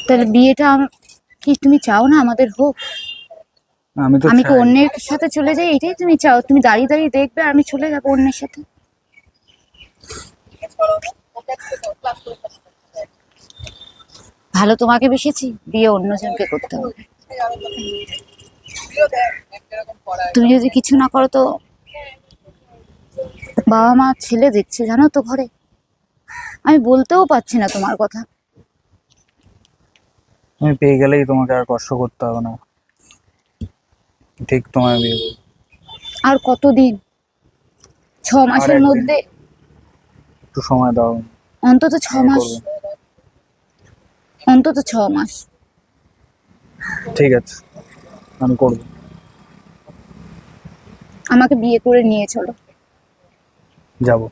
তাহলে বিয়েটা কি তুমি চাও না আমাদের হোক? আমি তো আমি কি চাই। অন্যের সাথে চলে যাই এটাই তুমি চাও? তুমি দাঁড়িয়ে দাঁড়িয়ে দেখবে আর আমি চলে যাবো অন্যের সাথে? ভালো তোমাকে বেসেছি, বিয়ে অন্যজনকে করতে হবে। তুমি যদি কিছু না করো তো বাবা মা ছেলে দেখছে জানো তো ঘরে। আমি বলতেও পারছি না তোমার কথা। তুমি পেয়ে গেলেই তোমাকে আর কষ্ট করতে হবে না, ঠিক তোমায় বিয়ে করবো। আর কতদিন? ছ আর মাসের একদিন, মধ্যে? একটু সময় দাও। অন্তত ছ আমি মাস। করবো। অন্তত 6 মাস। ঠিক আছে, আমি করবো। আমাকে বিয়ে করে নিয়ে চলো। যাবো।